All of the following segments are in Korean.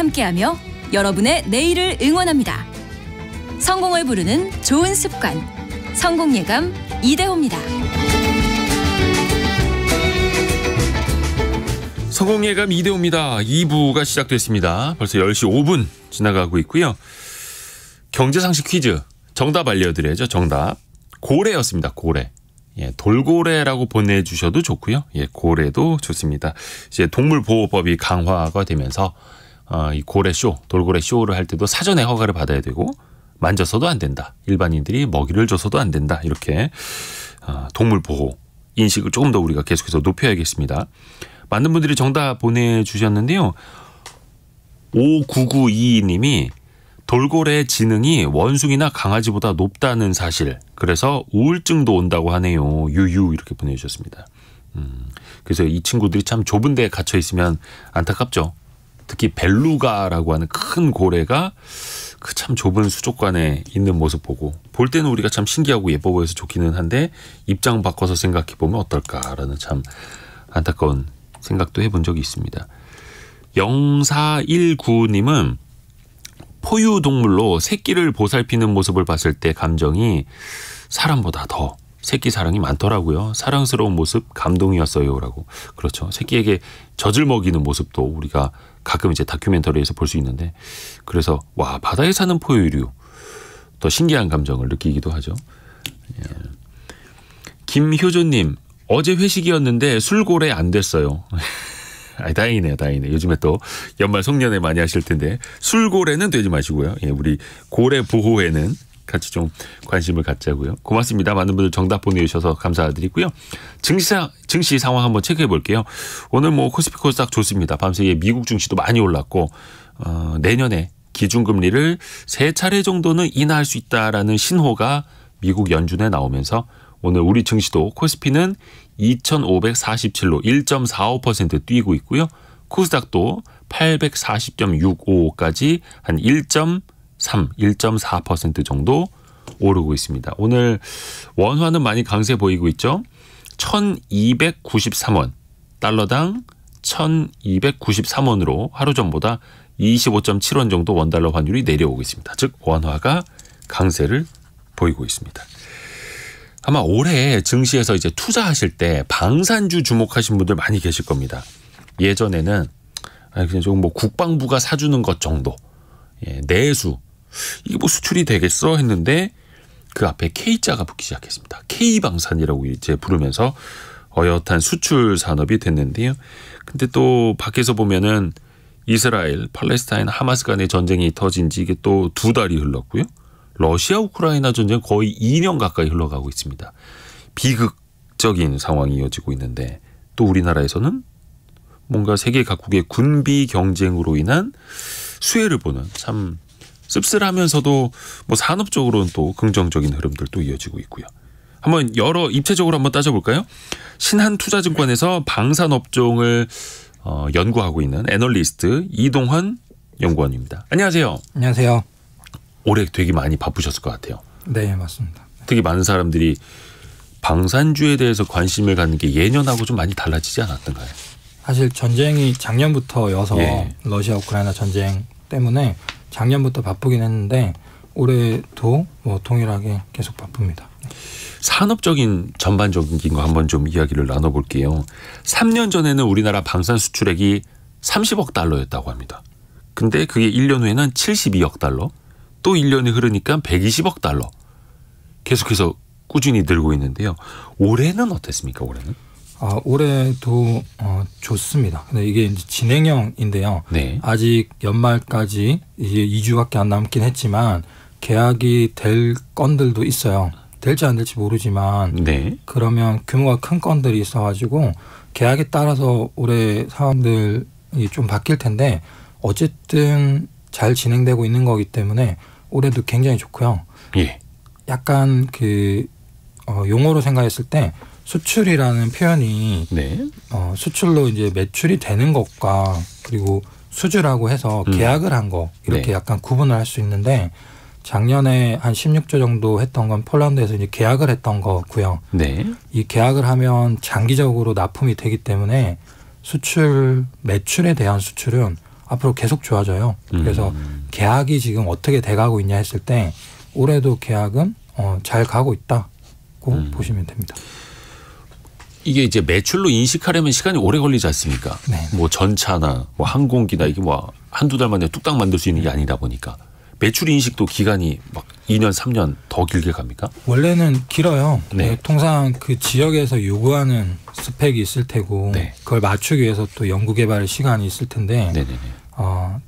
함께하며 여러분의 내일을 응원합니다. 성공을 부르는 좋은 습관, 성공예감 이대호입니다. 성공예감 이대호입니다. 2부가 시작됐습니다. 벌써 10시 5분 지나가고 있고요. 경제상식 퀴즈 정답 알려드려야죠. 정답 고래였습니다. 고래. 예, 돌고래라고 보내주셔도 좋고요. 예, 고래도 좋습니다. 이제 동물보호법이 강화가 되면서 이 고래쇼, 돌고래쇼를 할 때도 사전에 허가를 받아야 되고 만져서도 안 된다. 일반인들이 먹이를 줘서도 안 된다. 이렇게 동물보호 인식을 조금 더 우리가 계속해서 높여야겠습니다. 많은 분들이 정답 보내주셨는데요. 5992님이 돌고래의 지능이 원숭이나 강아지보다 높다는 사실. 그래서 우울증도 온다고 하네요. 유유 이렇게 보내주셨습니다. 그래서 이 친구들이 참 좁은 데에 갇혀 있으면 안타깝죠. 특히 벨루가라고 하는 큰 고래가 그 참 좁은 수족관에 있는 모습 보고 볼 때는 우리가 참 신기하고 예뻐 보여서 좋기는 한데 입장 바꿔서 생각해 보면 어떨까라는 참 안타까운 생각도 해본 적이 있습니다. 0419님은 포유동물로 새끼를 보살피는 모습을 봤을 때 감정이 사람보다 더 새끼 사랑이 많더라고요. 사랑스러운 모습 감동이었어요. 라고. 그렇죠. 새끼에게 젖을 먹이는 모습도 우리가 가끔 이제 다큐멘터리에서 볼 수 있는데 그래서 와 바다에 사는 포유류 더 신기한 감정을 느끼기도 하죠. 예. 김효조님 어제 회식이었는데 술고래 안 됐어요. 다행이네요. 다행이네요. 요즘에 또 연말 송년회 많이 하실 텐데 술고래는 되지 마시고요. 예, 우리 고래 보호에는 같이 좀 관심을 갖자고요. 고맙습니다. 많은 분들 정답 보내주셔서 감사드리고요. 증시 상황 한번 체크해 볼게요. 오늘 뭐 코스피 코스닥 좋습니다. 밤새 미국 증시도 많이 올랐고 내년에 기준금리를 3차례 정도는 인하할 수 있다라는 신호가 미국 연준에 나오면서 오늘 우리 증시도 코스피는 2547로 1.45% 뛰고 있고요. 코스닥도 840.65까지 한 1.4% 정도 오르고 있습니다. 오늘 원화는 많이 강세 보이고 있죠. 1293원, 달러당 1293원으로 하루 전보다 25.7원 정도 원달러 환율이 내려오고 있습니다. 즉 원화가 강세를 보이고 있습니다. 아마 올해 증시에서 이제 투자하실 때 방산주 주목하신 분들 많이 계실 겁니다. 예전에는 그냥 좀 뭐 국방부가 사주는 것 정도, 예, 내수 이게 뭐 수출이 되겠어 했는데 그 앞에 K자가 붙기 시작했습니다. K방산이라고 이제 부르면서 어엿한 수출 산업이 됐는데요. 근데 또 밖에서 보면은 이스라엘, 팔레스타인, 하마스 간의 전쟁이 터진 지 이게 또 2달이 흘렀고요. 러시아 우크라이나 전쟁 거의 2년 가까이 흘러가고 있습니다. 비극적인 상황이 이어지고 있는데 또 우리나라에서는 뭔가 세계 각국의 군비 경쟁으로 인한 수혜를 보는 참 씁쓸하면서도 뭐 산업적으로는 또 긍정적인 흐름들도 이어지고 있고요. 한번 입체적으로 한번 따져볼까요? 신한투자증권에서 방산업종을 연구하고 있는 애널리스트 이동헌 연구원입니다. 안녕하세요. 안녕하세요. 올해 되게 많이 바쁘셨을 것 같아요. 네, 맞습니다. 특히 많은 사람들이 방산주에 대해서 관심을 갖는 게 예년하고 좀 많이 달라지지 않았던가요? 사실 전쟁이 작년부터여서 예. 러시아 우크라이나 전쟁 때문에 작년부터 바쁘긴 했는데 올해도 뭐 동일하게 계속 바쁩니다. 산업적인 전반적인 거 한번 좀 이야기를 나눠볼게요. 3년 전에는 우리나라 방산 수출액이 30억 달러였다고 합니다. 근데 그게 1년 후에는 72억 달러, 또 1년이 흐르니까 120억 달러 계속해서 꾸준히 늘고 있는데요. 올해는 어땠습니까? 올해는? 올해도 좋습니다. 근데 이게 이제 진행형인데요. 네. 아직 연말까지 이제 2주밖에 안 남긴 했지만 계약이 될 건들도 있어요. 될지 안 될지 모르지만 네. 그러면 규모가 큰 건들이 있어가지고 계약에 따라서 올해 사항들이 좀 바뀔 텐데 어쨌든 잘 진행되고 있는 거기 때문에 올해도 굉장히 좋고요. 예. 약간 용어로 생각했을 때 수출이라는 표현이 네. 수출로 이제 매출이 되는 것과 그리고 수주라고 해서 계약을 한 거 이렇게 네. 약간 구분을 할 수 있는데 작년에 한 16조 정도 했던 건 폴란드에서 이제 계약을 했던 거고요. 네. 이 계약을 하면 장기적으로 납품이 되기 때문에 매출에 대한 수출은 앞으로 계속 좋아져요. 그래서 계약이 지금 어떻게 돼가고 있냐 했을 때 올해도 계약은 잘 가고 있다고 보시면 됩니다. 이게 이제 매출로 인식하려면 시간이 오래 걸리지 않습니까? 네. 뭐 전차나 뭐 항공기나 이게 뭐 한두 달 만에 뚝딱 만들 수 있는 게 아니다 보니까 매출 인식도 기간이 막 2년, 3년 더 길게 갑니까? 원래는 길어요. 네. 통상 그 지역에서 요구하는 스펙이 있을 테고 네. 그걸 맞추기 위해서 또 연구개발의 시간이 있을 텐데 네네네.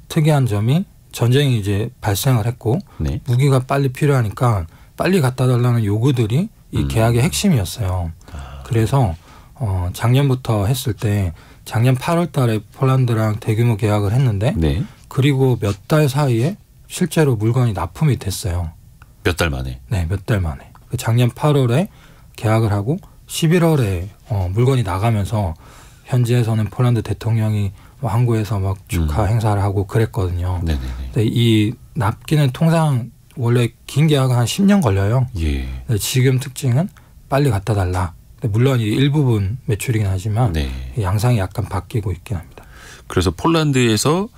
특이한 점이 전쟁이 이제 발생을 했고 네. 무기가 빨리 필요하니까 빨리 갖다 달라는 요구들이 이 계약의 핵심이었어요. 그래서 작년부터 했을 때 작년 8월 달에 폴란드랑 대규모 계약을 했는데 네. 그리고 몇 달 사이에 실제로 물건이 납품이 됐어요. 몇 달 만에. 네, 몇 달 만에. 작년 8월에 계약을 하고 11월에 물건이 나가면서 현지에서는 폴란드 대통령이 항구에서 막 축하 행사를 하고 그랬거든요. 네네네. 근데 이 납기는 통상 원래 긴 계약은 한 10년 걸려요. 예. 근데 지금 특징은 빨리 갖다 달라. 물론 이 일부분 매출이긴 하지만 네. 양상이 약간 바뀌고 있긴 합니다. 그래서 폴란드에서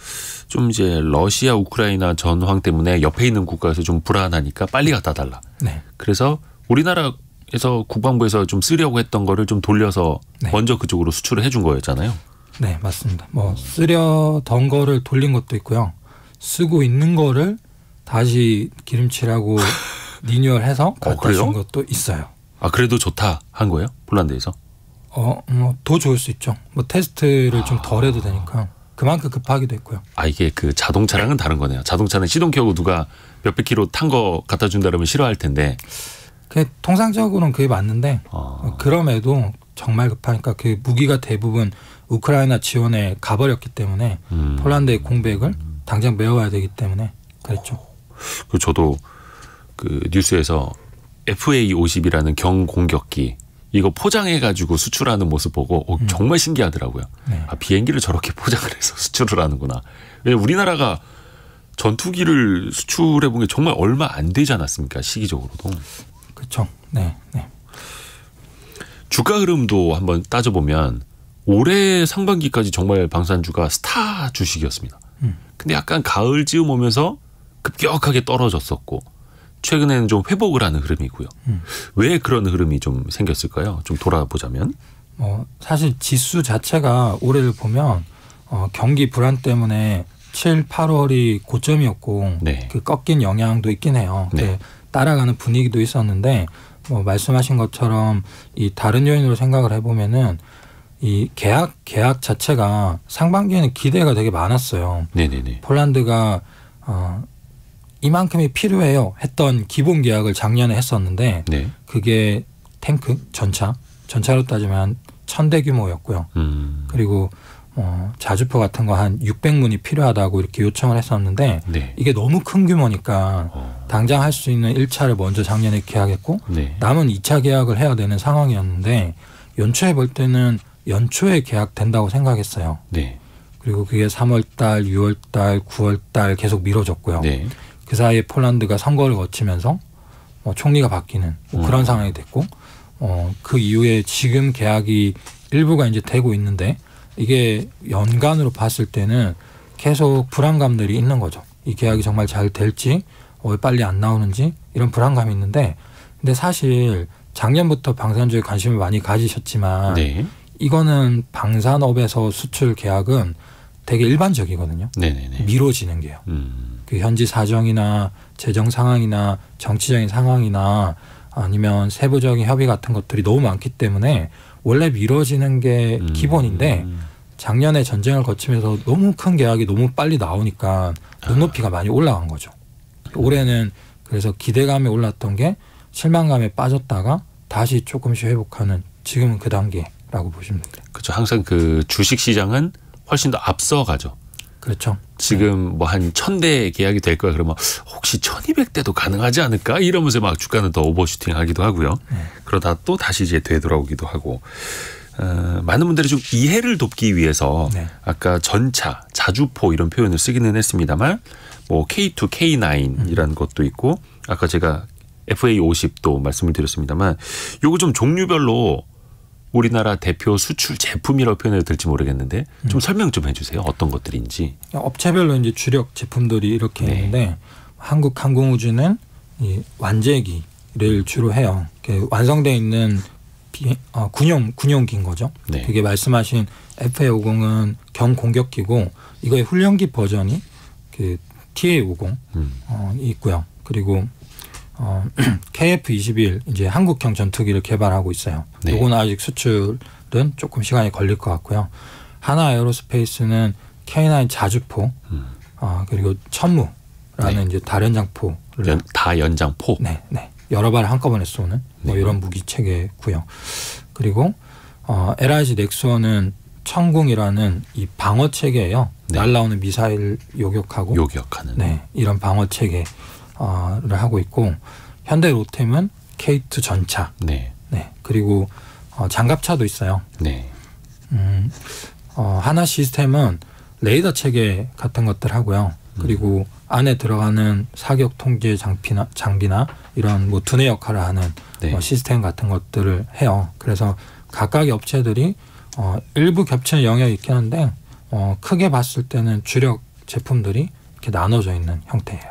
좀 이제 러시아 우크라이나 전황 때문에 옆에 있는 국가에서 좀 불안하니까 빨리 갖다 달라. 네. 그래서 우리나라에서 국방부에서 좀 쓰려고 했던 거를 좀 돌려서 네. 먼저 그쪽으로 수출을 해준 거였잖아요. 네, 맞습니다. 뭐 쓰려던 거를 돌린 것도 있고요. 쓰고 있는 거를 다시 기름칠하고 리뉴얼해서 갖다 준 것도 있어요. 아, 그래도 좋다 한 거예요? 폴란드에서? 더 좋을 수 있죠. 뭐 테스트를 좀 덜 해도 되니까 그만큼 급하기도 했고요. 아, 이게 그 자동차랑은 다른 거네요. 자동차는 시동 켜고 누가 몇백 킬로 탄 거 갖다 준다 그러면 싫어할 텐데. 통상적으로는 그게 맞는데 그럼에도 정말 급하니까 그 무기가 대부분 우크라이나 지원에 가버렸기 때문에 폴란드의 공백을 당장 메워야 되기 때문에 그랬죠. 저도 그 뉴스에서 FA-50이라는 경공격기 이거 포장해가지고 수출하는 모습 보고 정말 신기하더라고요. 네. 아, 비행기를 저렇게 포장을 해서 수출을 하는구나. 왜냐면 우리나라가 전투기를 수출해 본 게 정말 얼마 안 되지 않았습니까? 시기적으로도. 그렇죠. 네. 네. 주가 흐름도 한번 따져보면 올해 상반기까지 정말 방산주가 스타 주식이었습니다. 근데 약간 가을 즈음 오면서 급격하게 떨어졌었고 최근에는 좀 회복을 하는 흐름이고요. 왜 그런 흐름이 좀 생겼을까요? 좀 돌아보자면. 사실 지수 자체가 올해를 보면 경기 불안 때문에 7, 8월이 고점이었고 네. 그 꺾인 영향도 있긴 해요. 네. 따라가는 분위기도 있었는데 말씀하신 것처럼 이 다른 요인으로 생각을 해보면은 이 계약 자체가 상반기에는 기대가 되게 많았어요. 네네네. 폴란드가 이만큼이 필요해요 했던 기본 계약을 작년에 했었는데 네. 그게 탱크, 전차로 따지면 1000대 규모였고요. 그리고 자주포 같은 거 한 600문이 필요하다고 이렇게 요청을 했었는데 네. 이게 너무 큰 규모니까 당장 할 수 있는 1차를 먼저 작년에 계약했고 네. 남은 2차 계약을 해야 되는 상황이었는데 연초에 볼 때는 연초에 계약된다고 생각했어요. 네. 그리고 그게 3월달, 6월달, 9월달 계속 미뤄졌고요. 네. 그 사이에 폴란드가 선거를 거치면서 총리가 바뀌는 그런 상황이 됐고 그 이후에 지금 계약이 일부가 이제 되고 있는데 이게 연간으로 봤을 때는 계속 불안감들이 있는 거죠. 이 계약이 정말 잘 될지 왜 빨리 안 나오는지 이런 불안감이 있는데 근데 사실 작년부터 방산주에 관심을 많이 가지셨지만 네. 이거는 방산업에서 수출 계약은 되게 일반적이거든요. 네네네. 미뤄지는 게요. 그 현지 사정이나 재정 상황이나 정치적인 상황이나 아니면 세부적인 협의 같은 것들이 너무 많기 때문에 원래 미뤄지는 게 기본인데 작년에 전쟁을 거치면서 너무 큰 계약이 너무 빨리 나오니까 눈높이가 많이 올라간 거죠. 올해는 그래서 기대감에 올랐던 게 실망감에 빠졌다가 다시 조금씩 회복하는 지금은 그 단계라고 보시면 돼요. 그렇죠. 항상 그 주식 시장은 훨씬 더 앞서가죠. 그렇죠. 지금 뭐 한 1000대 계약이 될 거야 그러면 혹시 1200대도 가능하지 않을까 이러면서 막 주가는 더 오버슈팅 하기도 하고요. 그러다 또 다시 이제 되돌아오기도 하고 많은 분들이 좀 이해를 돕기 위해서 네. 아까 전차, 자주포 이런 표현을 쓰기는 했습니다만 뭐 K2, K9이라는 것도 있고 아까 제가 FA50도 말씀을 드렸습니다만 요거 좀 종류별로 우리나라 대표 수출 제품이라고 표현해도 될지 모르겠는데 좀 설명 좀 해주세요. 어떤 것들인지. 업체별로 이제 주력 제품들이 이렇게 네. 있는데 한국항공우주는 이 완제기를 주로 해요. 완성되어 있는 군용기인 거죠. 네. 그게 말씀하신 FA50은 경공격기고 이거의 훈련기 버전이 그 TA50 있고요. 그리고 KF-21 이제 한국형 전투기를 개발하고 있어요. 네. 이거는 아직 수출은 조금 시간이 걸릴 것 같고요. 하나 에어로스페이스는 K9 자주포 그리고 천무라는 네. 이제 다연장포를 다연장포. 네. 여러 발 한꺼번에 쏘는 뭐 네. 이런 무기 체계고요. 그리고 LIG 넥스원은 천궁이라는 이 방어 체계예요. 네. 날라오는 미사일 요격하고 요격하는. 네, 이런 방어 체계를 하고 있고 현대 로템은 K2 전차. 네. 네. 그리고 장갑차도 있어요. 네. 하나 시스템은 레이더 체계 같은 것들 하고요. 그리고 안에 들어가는 사격 통제 장비나 이런 뭐 두뇌 역할을 하는 네. 시스템 같은 것들을 해요. 그래서 각각의 업체들이 일부 겹치는 영역이 있긴 한데 크게 봤을 때는 주력 제품들이 이렇게 나눠져 있는 형태예요.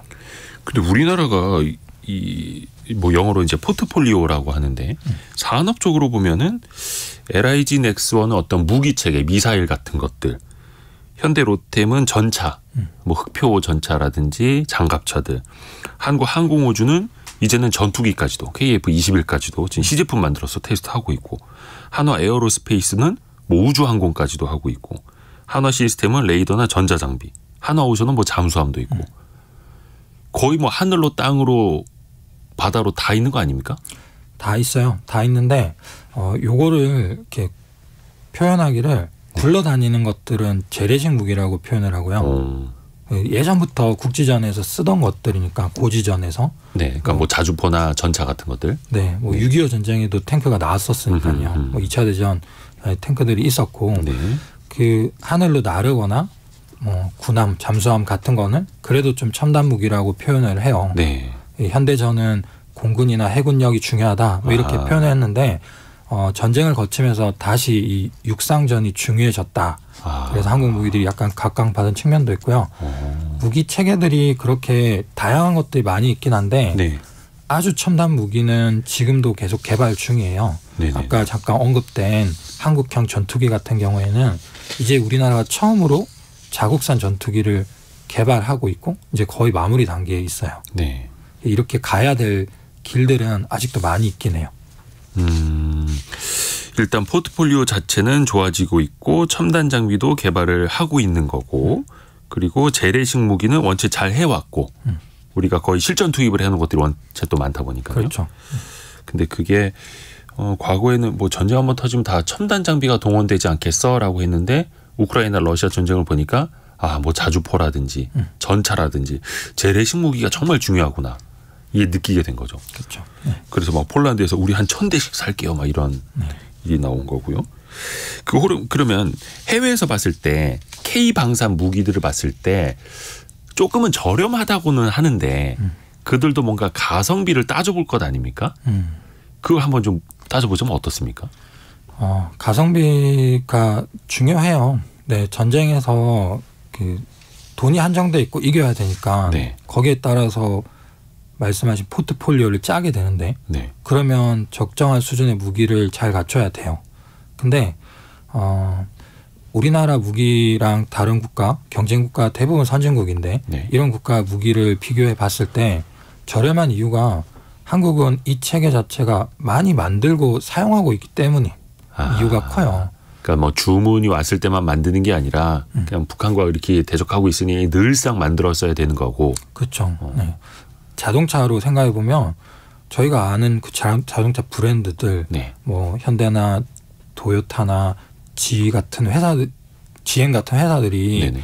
근데 우리나라가 뭐 영어로 이제 포트폴리오라고 하는데 산업적으로 보면은 LIG 넥스원은 어떤 무기 체계, 미사일 같은 것들, 현대 로템은 전차, 뭐 흑표 전차라든지 장갑차들, 한국항공우주는 이제는 전투기까지도 KF-21까지도 지금 시제품 만들어서 테스트하고 있고, 한화 에어로스페이스는 뭐 우주항공까지도 하고 있고, 한화 시스템은 레이더나 전자장비, 한화오션은 뭐 잠수함도 있고, 거의 뭐 하늘로 땅으로 바다로 다 있는 거 아닙니까? 다 있어요. 다 있는데 요거를 이렇게 표현하기를 굴러다니는 것들은 재래식 무기라고 표현을 하고요. 예전부터 국지전에서 쓰던 것들이니까 고지전에서. 네, 그러니까 뭐 자주포나 전차 같은 것들. 네, 뭐 6.25 전쟁에도 탱크가 나왔었으니까요. 뭐 2차 대전 탱크들이 있었고, 네. 그 하늘로 나르거나 뭐 군함, 잠수함 같은 거는 그래도 좀 첨단 무기라고 표현을 해요. 네. 현대전은 공군이나 해군력이 중요하다 뭐 이렇게 표현했는데 전쟁을 거치면서 다시 이 육상전이 중요해졌다. 그래서 한국 무기들이 약간 각광받은 측면도 있고요. 무기 체계들이 그렇게 다양한 것들이 많이 있긴 한데 네. 아주 첨단 무기는 지금도 계속 개발 중이에요. 네네. 아까 잠깐 언급된 한국형 전투기 같은 경우에는 이제 우리나라가 처음으로 자국산 전투기를 개발하고 있고 이제 거의 마무리 단계에 있어요. 네. 이렇게 가야 될 길들은 아직도 많이 있긴 해요. 일단 포트폴리오 자체는 좋아지고 있고 첨단 장비도 개발을 하고 있는 거고, 그리고 재래식 무기는 원체 잘 해왔고 우리가 거의 실전 투입을 해놓은 것들이 원체 또 많다 보니까요. 그렇죠. 근데 그게 과거에는 뭐 전쟁 한번 터지면 다 첨단 장비가 동원되지 않겠어라고 했는데 우크라이나 러시아 전쟁을 보니까 뭐 자주포라든지 전차라든지 재래식 무기가 정말 중요하구나. 이게 느끼게 된 거죠. 그렇죠. 그래서 막 폴란드에서 우리 한 1,000대씩 살게요. 막 이런 일이 나온 거고요. 그러면 해외에서 봤을 때 K 방산 무기들을 봤을 때 조금은 저렴하다고는 하는데 그들도 뭔가 가성비를 따져볼 것 아닙니까? 그걸 한번 좀 따져보자면 어떻습니까? 가성비가 중요해요. 네, 전쟁에서 그 돈이 한정돼 있고 이겨야 되니까 네. 거기에 따라서 말씀하신 포트폴리오를 짜게 되는데 네. 그러면 적정한 수준의 무기를 잘 갖춰야 돼요. 근데 우리나라 무기랑 다른 국가, 경쟁 국가 대부분 선진국인데 네. 이런 국가 무기를 비교해 봤을 때 저렴한 이유가 한국은 이 체계 자체가 많이 만들고 사용하고 있기 때문에 이유가 커요. 그러니까 뭐 주문이 왔을 때만 만드는 게 아니라 그냥 북한과 이렇게 대적하고 있으니 늘상 만들었어야 되는 거고. 그렇죠. 네. 자동차로 생각해 보면 저희가 아는 그 자동차 브랜드들, 네. 뭐 현대나 도요타나 GM 같은 회사들이 네네.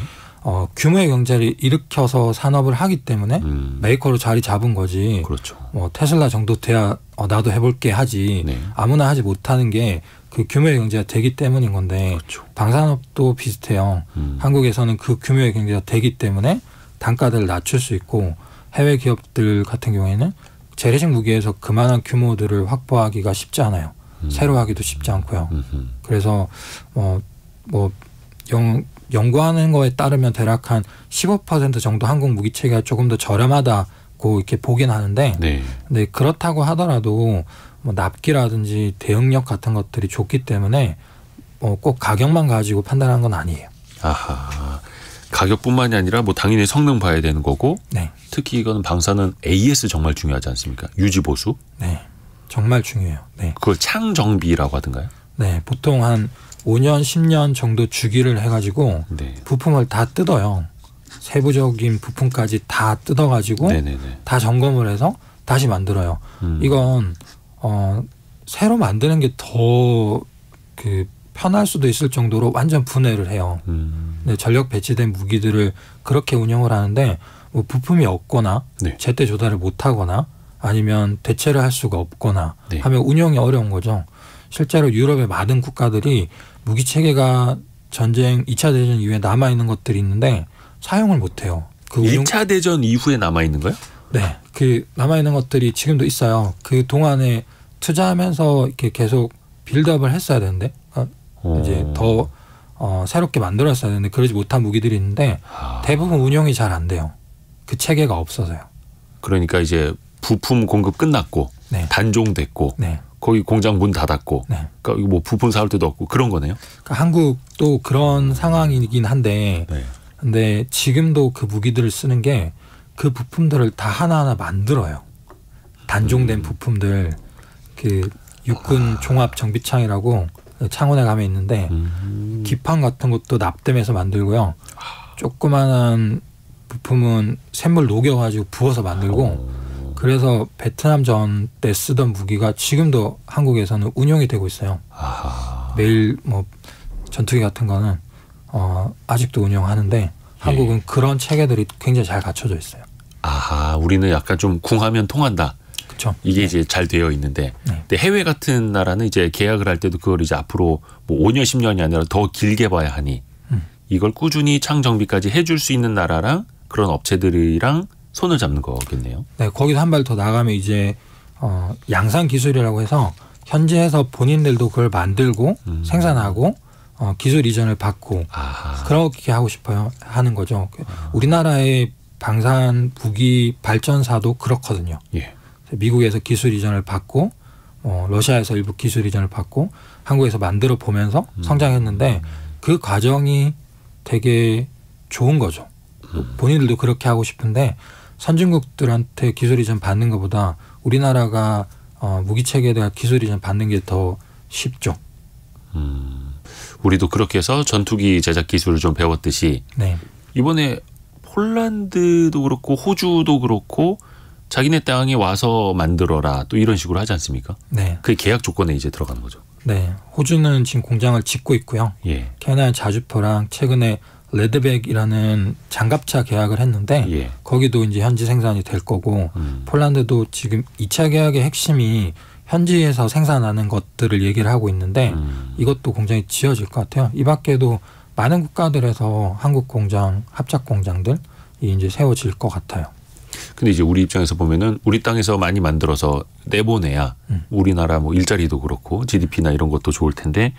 규모의 경제를 일으켜서 산업을 하기 때문에 메이커로 자리 잡은 거지. 그렇죠. 뭐 테슬라 정도 돼야 나도 해볼게 하지. 네. 아무나 하지 못하는 게 그 규모의 경제가 되기 때문인 건데 그렇죠. 방산업도 비슷해요. 한국에서는 그 규모의 경제가 되기 때문에 단가들을 낮출 수 있고 해외 기업들 같은 경우에는 재래식 무기에서 그만한 규모들을 확보하기가 쉽지 않아요. 새로 하기도 쉽지 않고요. 그래서 연구하는 거에 따르면 대략 한 15% 정도 한국 무기 체계가 조금 더 저렴하다고 이렇게 보긴 하는데, 네. 근데 그렇다고 하더라도 뭐 납기라든지 대응력 같은 것들이 좋기 때문에 꼭 가격만 가지고 판단하는 건 아니에요. 아하. 가격뿐만이 아니라 뭐 당연히 성능 봐야 되는 거고, 네. 특히 이거는 방사는 AS 정말 중요하지 않습니까? 유지 보수. 네, 정말 중요해요. 네. 그걸 창정비라고 하던가요? 네, 보통 한 5년, 10년 정도 주기를 해가지고 네. 부품을 다 뜯어요. 세부적인 부품까지 다 뜯어가지고 네네네. 다 점검을 해서 다시 만들어요. 이건 새로 만드는 게 더 편할 수도 있을 정도로 완전 분해를 해요. 네, 전력 배치된 무기들을 그렇게 운영을 하는데 뭐 부품이 없거나 네. 제때 조달을 못하거나 아니면 대체를 할 수가 없거나 네. 하면 운영이 어려운 거죠. 실제로 유럽의 많은 국가들이 무기 체계가 전쟁 2차 대전 이후에 남아있는 것들이 있는데 사용을 못해요. 그 2차 대전 이후에 남아있는 거요? 네. 그 남아있는 것들이 지금도 있어요. 그 동안에 투자하면서 이렇게 계속 빌드업을 했어야 되는데 이제 더 새롭게 만들었어야 되는데 그러지 못한 무기들이 있는데 대부분 운영이 잘 안 돼요. 그 체계가 없어서요. 그러니까 이제 부품 공급 끝났고 네. 단종됐고 네. 거기 공장 문 닫았고 네. 그러니까 뭐 부품 사올 때도 없고 그런 거네요. 그러니까 한국도 그런 상황이긴 한데 네. 근데 지금도 그 무기들을 쓰는 게 그 부품들을 다 하나하나 만들어요. 단종된 부품들 그 육군 종합 정비창이라고 창원에 가면 있는데 기판 같은 것도 납땜해서 만들고요. 조그만한 부품은 샘물 녹여가지고 부어서 만들고 그래서 베트남 전 때 쓰던 무기가 지금도 한국에서는 운용이 되고 있어요. 매일 뭐 전투기 같은 거는 아직도 운영하는데 한국은 그런 체계들이 굉장히 잘 갖춰져 있어요. 아하, 우리는 약간 좀 궁하면 통한다. 그렇죠. 이게 이제 잘 되어 있는데, 네. 근데 해외 같은 나라는 이제 계약을 할 때도 그걸 이제 앞으로 뭐 5년, 10년이 아니라 더 길게 봐야 하니 이걸 꾸준히 창정비까지 해줄 수 있는 나라랑 그런 업체들이랑 손을 잡는 거겠네요. 네, 거기서 한 발 더 나가면 이제 양산 기술이라고 해서 현지에서 본인들도 그걸 만들고 생산하고 기술 이전을 받고 그렇게 하고 싶어요 하는 거죠. 우리나라의 방산 무기 발전사도 그렇거든요. 예. 미국에서 기술 이전을 받고 러시아에서 일부 기술 이전을 받고 한국에서 만들어 보면서 성장했는데 그 과정이 되게 좋은 거죠. 본인들도 그렇게 하고 싶은데 선진국들한테 기술 이전 받는 것보다 우리나라가 무기 체계에 대한 기술 이전 받는 게 더 쉽죠. 우리도 그렇게 해서 전투기 제작 기술을 좀 배웠듯이 네. 이번에 폴란드도 그렇고 호주도 그렇고 자기네 땅에 와서 만들어라 또 이런 식으로 하지 않습니까? 네. 그게 계약 조건에 이제 들어가는 거죠. 네. 호주는 지금 공장을 짓고 있고요. 예. 캐나다 자주포랑 최근에 레드백이라는 장갑차 계약을 했는데 예. 거기도 이제 현지 생산이 될 거고 폴란드도 지금 2차 계약의 핵심이 현지에서 생산하는 것들을 얘기를 하고 있는데 이것도 공장이 지어질 것 같아요. 이 밖에도 많은 국가들에서 한국 공장, 합작 공장들이 이제 세워질 것 같아요. 근데 이제 우리 입장에서 보면은 우리 땅에서 많이 만들어서 내보내야 우리나라 뭐 일자리도 그렇고 GDP나 이런 것도 좋을 텐데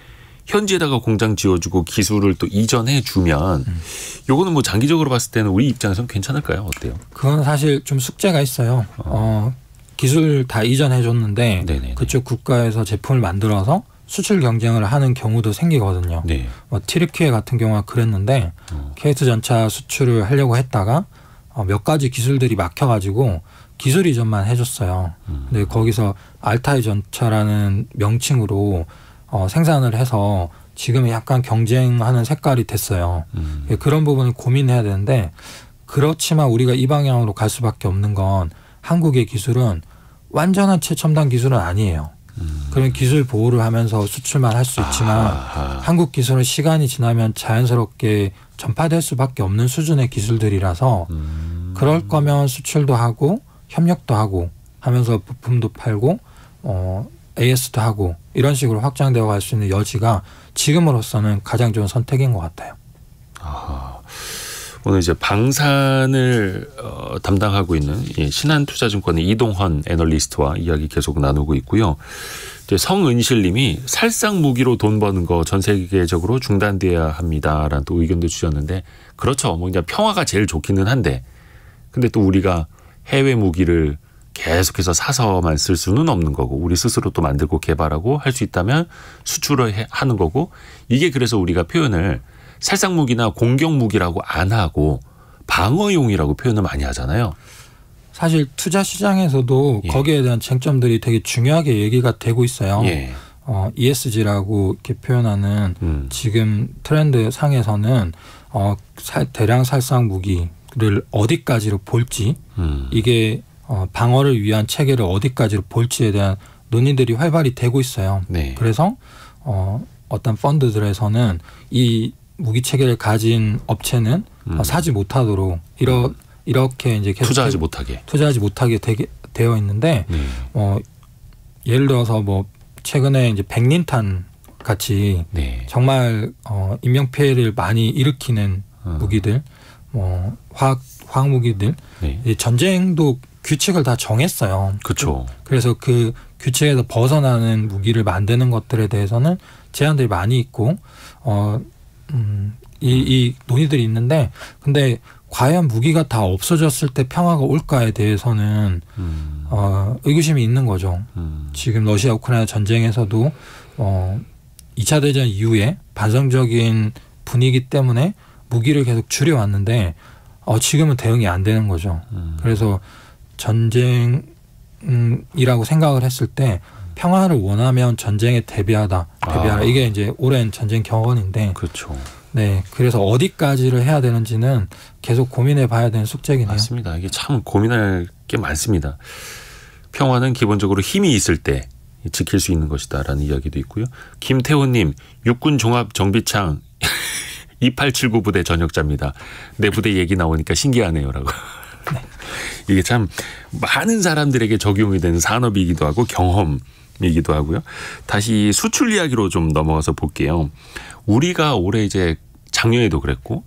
현지에다가 공장 지어주고 기술을 또 이전해 주면 요거는 뭐 장기적으로 봤을 때는 우리 입장에서는 괜찮을까요? 어때요? 그건 사실 좀 숙제가 있어요. 기술 다 이전해 줬는데 네네네. 그쪽 국가에서 제품을 만들어서 수출 경쟁을 하는 경우도 생기거든요. 네. 뭐 티르키예 같은 경우가 그랬는데 케이트 전차 수출을 하려고 했다가 몇 가지 기술들이 막혀가지고 기술 이전만 해줬어요. 근데 거기서 알타이 전차라는 명칭으로 생산을 해서 지금 약간 경쟁하는 색깔이 됐어요. 그런 부분을 고민해야 되는데 그렇지만 우리가 이 방향으로 갈 수밖에 없는 건 한국의 기술은 완전한 최첨단 기술은 아니에요. 그런 기술 보호를 하면서 수출만 할 수 있지만 한국 기술은 시간이 지나면 자연스럽게 전파될 수밖에 없는 수준의 기술들이라서 그럴 거면 수출도 하고 협력도 하고 하면서 부품도 팔고 AS도 하고 이런 식으로 확장되어 갈 수 있는 여지가 지금으로서는 가장 좋은 선택인 것 같아요. 오늘 이제 방산을 담당하고 있는 신한투자증권의 이동헌 애널리스트와 이야기 계속 나누고 있고요. 이제 성은실님이 살상 무기로 돈 버는 거 전 세계적으로 중단돼야 합니다라는 또 의견도 주셨는데 그렇죠. 뭐 그냥 평화가 제일 좋기는 한데 근데 또 우리가 해외 무기를 계속해서 사서만 쓸 수는 없는 거고 우리 스스로 또 만들고 개발하고 할 수 있다면 수출을 하는 거고 이게 그래서 우리가 표현을 살상무기나 공격무기라고 안 하고 방어용이라고 표현을 많이 하잖아요. 사실 투자 시장에서도 거기에 대한 쟁점들이 되게 중요하게 얘기가 되고 있어요. ESG라고 이렇게 표현하는 지금 트렌드 상에서는 대량 살상 무기를 어디까지로 볼지 이게 방어를 위한 체계를 어디까지로 볼지에 대한 논의들이 활발히 되고 있어요. 네. 그래서 어떤 펀드들에서는 이 무기 체계를 가진 업체는 사지 못하도록 이렇게 이제 계속 투자하지 못하게 되어 있는데 예를 들어서 뭐 최근에 이제 백린탄 같이 정말 인명 피해를 많이 일으키는 무기들, 뭐 화학 무기들, 전쟁도 규칙을 다 정했어요. 그렇죠. 그래서 그 규칙에서 벗어나는 무기를 만드는 것들에 대해서는 제한들이 많이 있고 이 논의들이 있는데 근데 과연 무기가 다 없어졌을 때 평화가 올까에 대해서는 의구심이 있는 거죠. 지금 러시아 우크라이나 전쟁에서도 2차 대전 이후에 반성적인 분위기 때문에 무기를 계속 줄여왔는데 지금은 대응이 안 되는 거죠. 그래서 전쟁이라고 생각을 했을 때 평화를 원하면 전쟁에 대비하라. 이게 이제 오랜 전쟁 경험인데. 그렇죠. 네, 그래서 어디까지를 해야 되는지는 계속 고민해 봐야 되는 숙제긴 해요. 맞습니다. 이게 참 고민할 게 많습니다. 평화는 기본적으로 힘이 있을 때 지킬 수 있는 것이다라는 이야기도 있고요. 김태호님, 육군 종합 정비창 2879 부대 전역자입니다. 내 부대 얘기 나오니까 신기하네요라고. 네. 이게 참 많은 사람들에게 적용이 되는 산업이기도 하고 경험이기도 하고요. 다시 수출 이야기로 좀 넘어가서 볼게요. 우리가 올해 이제 작년에도 그랬고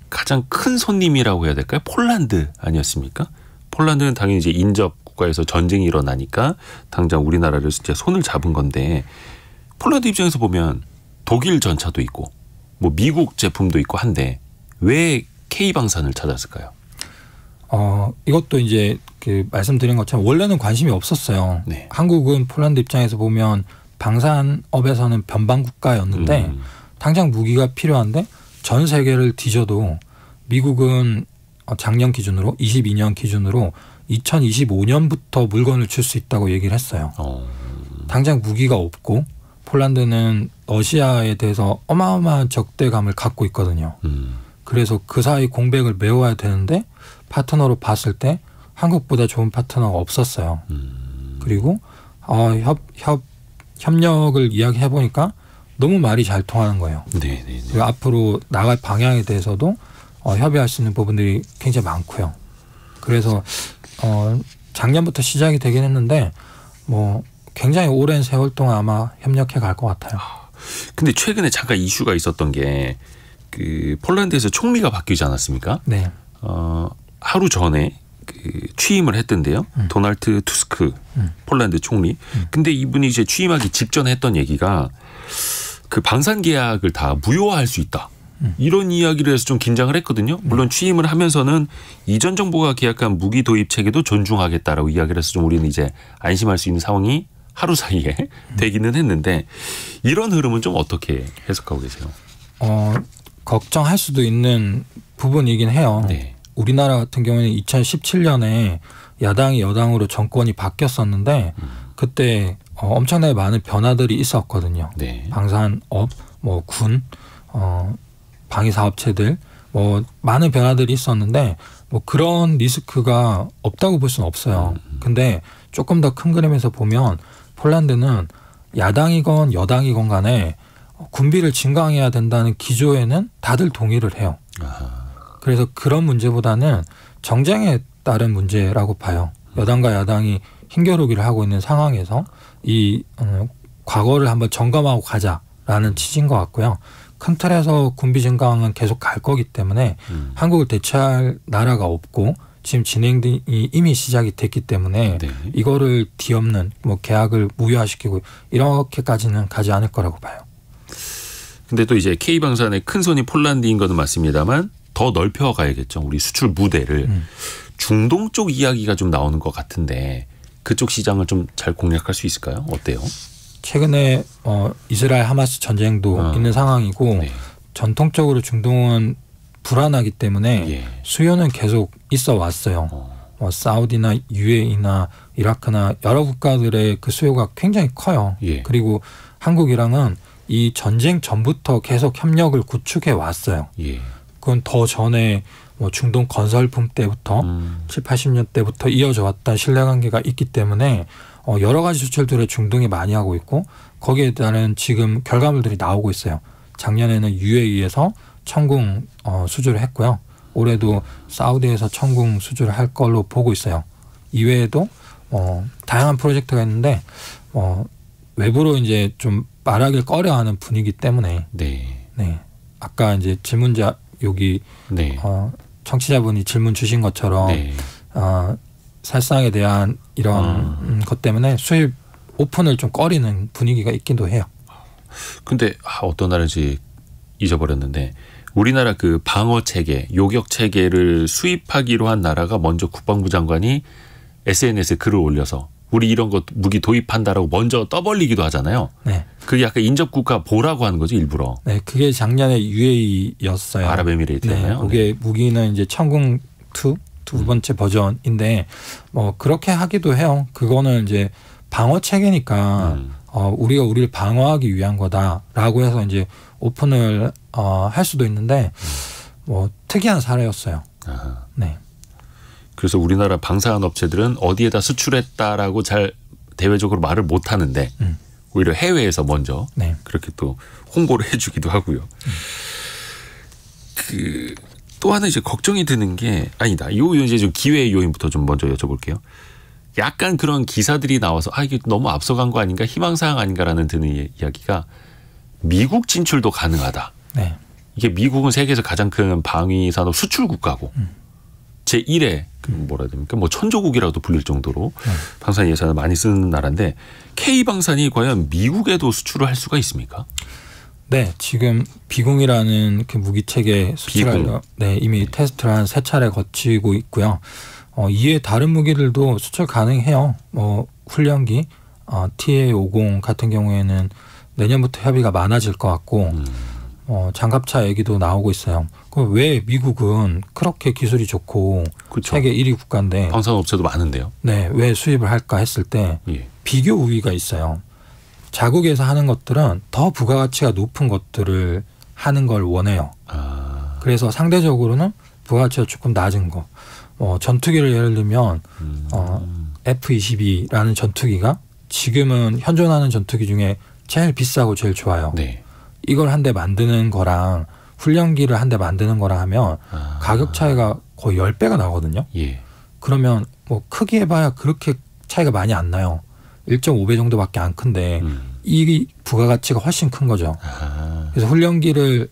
가장 큰 손님이라고 해야 될까요? 폴란드 아니었습니까? 폴란드는 당연히 이제 인접 국가에서 전쟁이 일어나니까 당장 우리나라를 진짜 손을 잡은 건데 폴란드 입장에서 보면 독일 전차도 있고 뭐 미국 제품도 있고 한데 왜 K방산을 찾았을까요? 이것도 이제 그 말씀드린 것처럼 원래는 관심이 없었어요. 네. 한국은 폴란드 입장에서 보면 방산업에서는 변방 국가였는데 당장 무기가 필요한데 전 세계를 뒤져도 미국은 작년 기준으로 22년 기준으로 2025년부터 물건을 줄 수 있다고 얘기를 했어요. 당장 무기가 없고 폴란드는 러시아에 대해서 어마어마한 적대감을 갖고 있거든요. 그래서 그 사이 공백을 메워야 되는데 파트너로 봤을 때 한국보다 좋은 파트너가 없었어요. 그리고 협력을 이야기해 보니까 너무 말이 잘 통하는 거예요. 그리고 앞으로 나갈 방향에 대해서도 협의할 수 있는 부분들이 굉장히 많고요. 그래서 작년부터 시작이 되긴 했는데 뭐 굉장히 오랜 세월 동안 아마 협력해 갈 것 같아요. 근데 최근에 잠깐 이슈가 있었던 게 그 폴란드에서 총리가 바뀌지 않았습니까? 네. 하루 전에 취임을 했던데요. 도널드 투스크 폴란드 총리. 근데 이분이 이제 취임하기 직전에 했던 얘기가 그 방산 계약을 다 무효화할 수 있다. 이런 이야기를 해서 좀 긴장을 했거든요. 물론 취임을 하면서는 이전 정부가 계약한 무기 도입 체계도 존중하겠다라고 이야기를 해서 좀 우리는 이제 안심할 수 있는 상황이 하루 사이에 되기는 했는데 이런 흐름은 좀 어떻게 해석하고 계세요? 걱정할 수도 있는 부분이긴 해요. 네. 우리나라 같은 경우에는 2017년에 야당이 여당으로 정권이 바뀌었었는데 그때 엄청나게 많은 변화들이 있었거든요. 네. 방산업, 뭐 군, 방위사업체들 뭐 많은 변화들이 있었는데 뭐 그런 리스크가 없다고 볼 수는 없어요. 근데 조금 더 큰 그림에서 보면 폴란드는 야당이건 여당이건 간에 군비를 증강해야 된다는 기조에는 다들 동의를 해요. 그래서 그런 문제보다는 정쟁에 따른 문제라고 봐요. 여당과 야당이 힘겨루기를 하고 있는 상황에서 이 과거를 한번 점검하고 가자라는 취지인 것 같고요. 큰 틀에서 군비 증강은 계속 갈 거기 때문에 한국을 대체할 나라가 없고 지금 진행이 이미 시작이 됐기 때문에 네. 이거를 뒤엎는 뭐 계약을 무효화시키고 이렇게까지는 가지 않을 거라고 봐요. 근데 또 이제 K방산의 큰 손이 폴란드인 것은 맞습니다만 더 넓혀가야겠죠. 우리 수출 무대를. 중동 쪽 이야기가 좀 나오는 것 같은데 그쪽 시장을 좀 잘 공략할 수 있을까요? 어때요? 최근에 이스라엘 하마스 전쟁도 있는 상황이고 네. 전통적으로 중동은 불안하기 때문에 예. 수요는 계속 있어 왔어요. 사우디나 UAE나 이라크나 여러 국가들의 그 수요가 굉장히 커요. 예. 그리고 한국이랑은 이 전쟁 전부터 계속 협력을 구축해 왔어요. 예. 그건 더 전에 뭐 중동 건설품 때부터 7, 80년 대부터 이어져 왔던 신뢰관계가 있기 때문에 여러 가지 수출들을 중동이 많이 하고 있고 거기에 따른 지금 결과물들이 나오고 있어요. 작년에는 UAE에서 천궁 수주를 했고요. 올해도 사우디에서 천궁 수주를 할 걸로 보고 있어요. 이외에도 다양한 프로젝트가 있는데 외부로 이제 좀 말하길 꺼려하는 분위기 때문에 네. 네. 아까 이제 질문자 여기 네. 청취자분이 질문 주신 것처럼 네. 살상에 대한 이런 것 때문에 수입 오픈을 좀 꺼리는 분위기가 있기도 해요. 근데 어떤 나라인지 잊어버렸는데 우리나라 그 방어 체계, 요격 체계를 수입하기로 한 나라가 먼저 국방부 장관이 SNS에 글을 올려서 우리 이런 거 무기 도입한다라고 먼저 떠벌리기도 하잖아요. 네. 그게 약간 인접국가 보라고 하는 거죠, 일부러. 네, 그게 작년에 UAE였어요. 아랍에미레이트잖아요. 네, 그게 무기는 이제 천궁 2 두 번째 버전인데 그렇게 하기도 해요. 그거는 이제 방어 체계니까 우리가 우리를 방어하기 위한 거다라고 해서 이제 오픈을 할 수도 있는데 특이한 사례였어요. 아하. 네. 그래서 우리나라 방사한 업체들은 어디에다 수출했다라고 잘 대외적으로 말을 못 하는데 오히려 해외에서 먼저 네. 그렇게 또 홍보를 해주기도 하고요. 또 하나 이제 걱정이 드는 게 아니다. 요 이제 좀 기회의 요인부터 좀 먼저 여쭤볼게요. 약간 그런 기사들이 나와서 이게 너무 앞서간 거 아닌가, 희망사항 아닌가라는 드는 이야기가 미국 진출도 가능하다. 네. 이게 미국은 세계에서 가장 큰 방위 산업 수출 국가고 제1의 뭐라 해야 됩니까? 뭐 천조국이라고도 불릴 정도로 방산 예산을 많이 쓰는 나라인데 K방산이 과연 미국에도 수출을 할 수가 있습니까? 네, 지금 비공이라는 그 무기 체계 수출을 이미 테스트를 한 3차례 거치고 있고요. 이에 다른 무기들도 수출 가능해요. 훈련기 TA-50 같은 경우에는 내년부터 협의가 많아질 것 같고 장갑차 얘기도 나오고 있어요. 그럼 왜 미국은 그렇게 기술이 좋고 그렇죠. 세계 1위 국가인데 방산업체도 많은데요. 네, 왜 수입을 할까 했을 때 예. 비교 우위가 있어요. 자국에서 하는 것들은 더 부가가치가 높은 것들을 하는 걸 원해요. 그래서 상대적으로는 부가가치가 조금 낮은 거. 전투기를 예를 들면 F-22라는 전투기가 지금은 현존하는 전투기 중에 제일 비싸고 제일 좋아요. 네. 이걸 한 대 만드는 거랑 훈련기를 한 대 만드는 거랑 하면 가격 차이가 거의 10배가 나거든요. 예. 그러면 크게 해봐야 그렇게 차이가 많이 안 나요. 1.5배 정도밖에 안 큰데 이 부가가치가 훨씬 큰 거죠. 그래서 훈련기를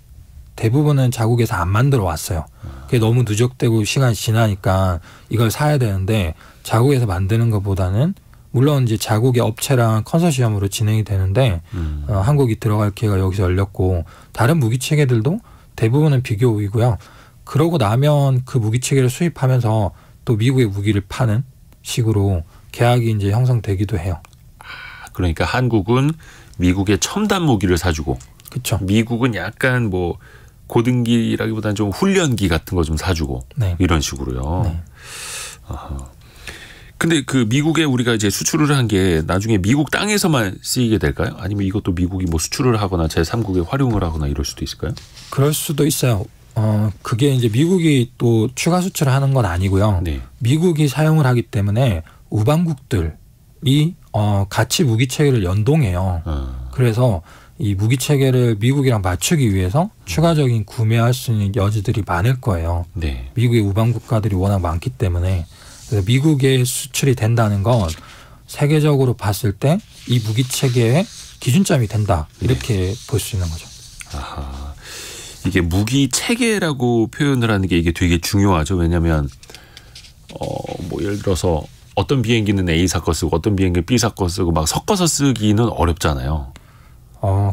대부분은 자국에서 안 만들어 왔어요. 그게 너무 누적되고 시간이 지나니까 이걸 사야 되는데 자국에서 만드는 것보다는 물론 이제 자국의 업체랑 컨소시엄으로 진행이 되는데 한국이 들어갈 기회가 여기서 열렸고 다른 무기 체계들도 대부분은 비교 우위고요. 그러고 나면 그 무기 체계를 수입하면서 또 미국의 무기를 파는 식으로 계약이 이제 형성되기도 해요. 그러니까 한국은 미국의 첨단 무기를 사주고, 그렇죠. 미국은 약간 뭐 고등기라기보다는 좀 훈련기 같은 거 좀 사주고 네. 이런 식으로요. 네. 근데 그 미국에 우리가 이제 수출을 한 게 나중에 미국 땅에서만 쓰이게 될까요? 아니면 이것도 미국이 뭐 수출을 하거나 제3국에 활용을 하거나 이럴 수도 있을까요? 그럴 수도 있어요. 그게 이제 미국이 또 추가 수출을 하는 건 아니고요. 네. 미국이 사용을 하기 때문에 우방국들이 같이 무기 체계를 연동해요. 그래서 이 무기 체계를 미국이랑 맞추기 위해서 추가적인 구매할 수 있는 여지들이 많을 거예요. 네. 미국의 우방 국가들이 워낙 많기 때문에 그래서 미국에 수출이 된다는 건 세계적으로 봤을 때 이 무기 체계의 기준점이 된다 이렇게 볼 수 있는 거죠. 아하. 이게 무기 체계라고 표현을 하는 게 이게 되게 중요하죠. 왜냐하면 뭐 예를 들어서 어떤 비행기는 A 사건 쓰고 어떤 비행기는 B 사건 쓰고 막 섞어서 쓰기는 어렵잖아요.